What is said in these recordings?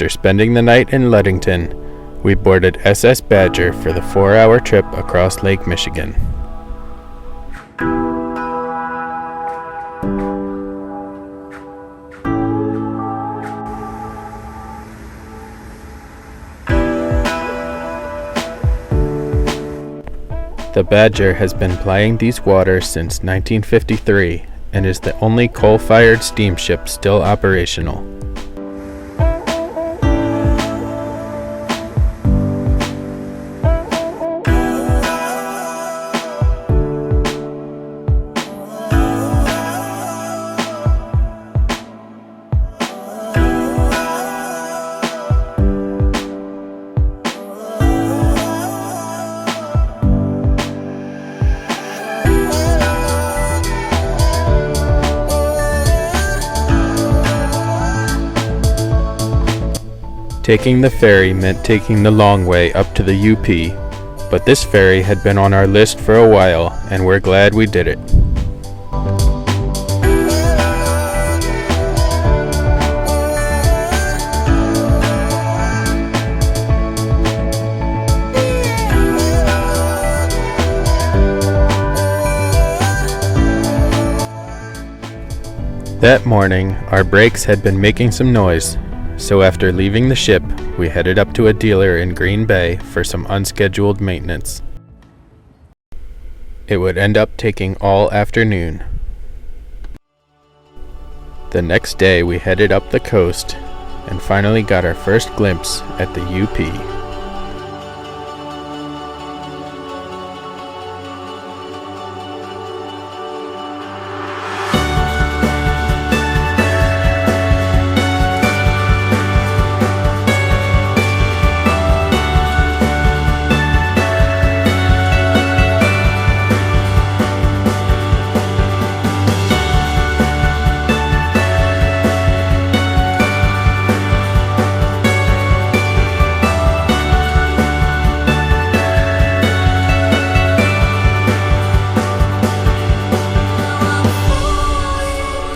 After spending the night in Ludington, we boarded SS Badger for the 4-hour trip across Lake Michigan. The Badger has been plying these waters since 1953 and is the only coal-fired steamship still operational. Taking the ferry meant taking the long way up to the UP, but this ferry had been on our list for a while, and we're glad we did it. That morning, our brakes had been making some noise. So after leaving the ship, we headed up to a dealer in Green Bay for some unscheduled maintenance. It would end up taking all afternoon. The next day we headed up the coast and finally got our first glimpse at the UP.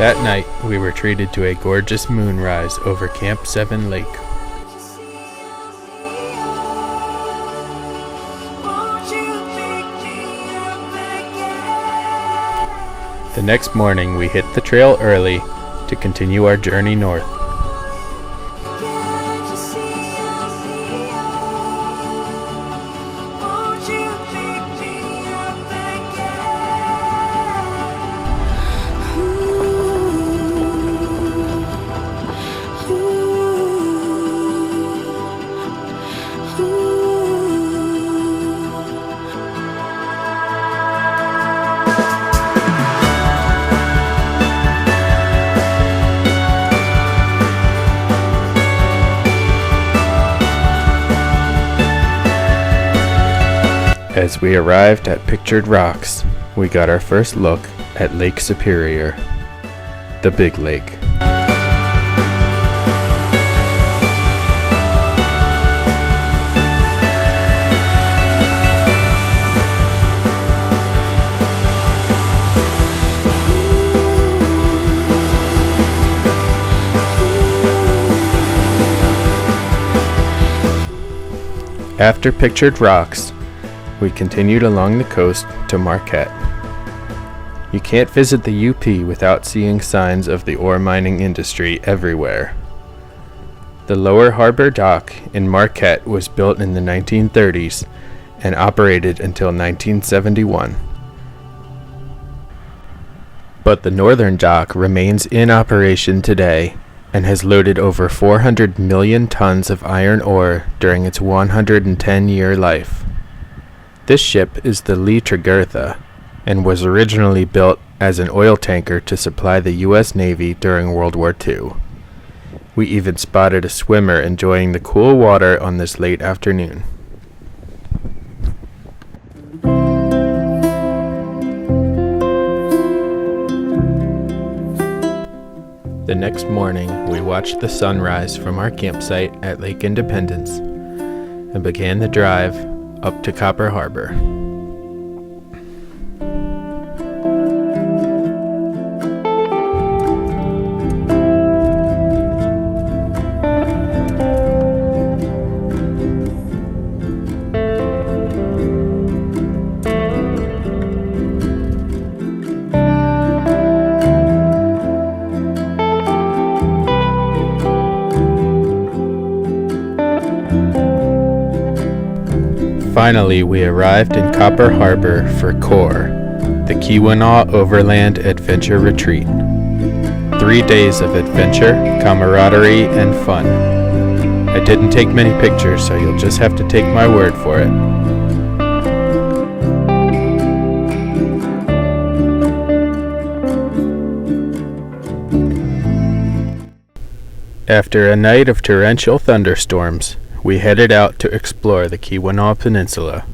That night, we were treated to a gorgeous moonrise over Camp 7 Lake. The next morning, we hit the trail early to continue our journey north. As we arrived at Pictured Rocks, we got our first look at Lake Superior, the big lake. After Pictured Rocks, we continued along the coast to Marquette. You can't visit the UP without seeing signs of the ore mining industry everywhere. The Lower Harbor Dock in Marquette was built in the 1930s and operated until 1971. But the Northern Dock remains in operation today and has loaded over 400 million tons of iron ore during its 110-year life. This ship is the Lee Tregurtha and was originally built as an oil tanker to supply the U.S. Navy during World War II. We even spotted a swimmer enjoying the cool water on this late afternoon. The next morning, we watched the sunrise from our campsite at Lake Independence and began the drive up to Copper Harbor. Finally, we arrived in Copper Harbor for KOAR, the Keweenaw Overland Adventure Retreat. 3 days of adventure, camaraderie, and fun. I didn't take many pictures, so you'll just have to take my word for it. After a night of torrential thunderstorms, we headed out to explore the Keweenaw Peninsula.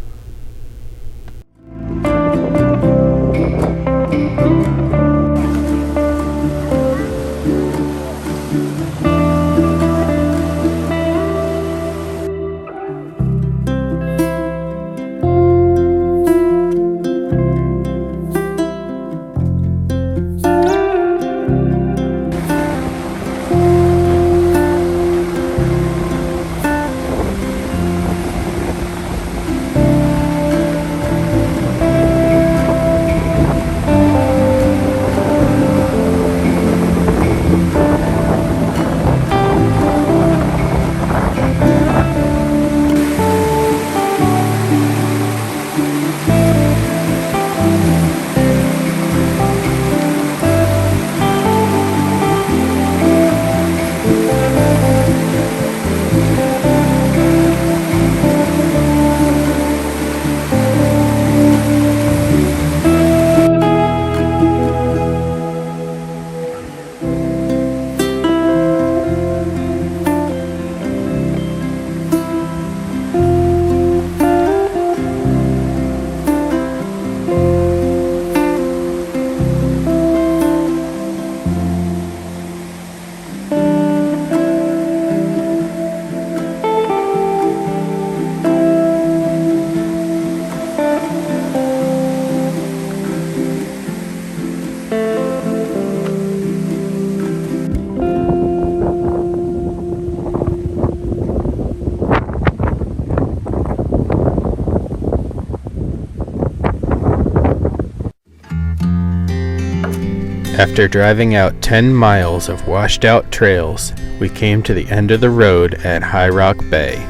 After driving out 10 miles of washed-out trails, we came to the end of the road at High Rock Bay.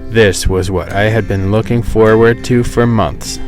This was what I had been looking forward to for months.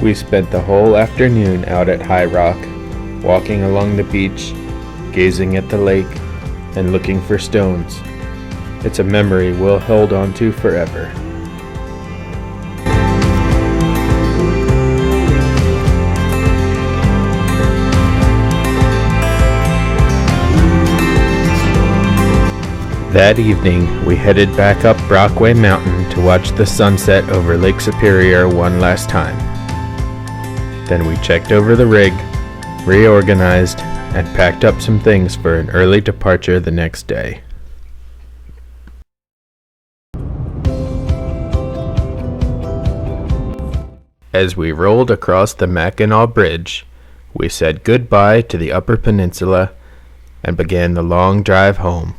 We spent the whole afternoon out at High Rock, walking along the beach, gazing at the lake, and looking for stones. It's a memory we'll hold on to forever. That evening, we headed back up Brockway Mountain to watch the sunset over Lake Superior one last time. Then we checked over the rig, reorganized, and packed up some things for an early departure the next day. As we rolled across the Mackinac Bridge, we said goodbye to the Upper Peninsula and began the long drive home.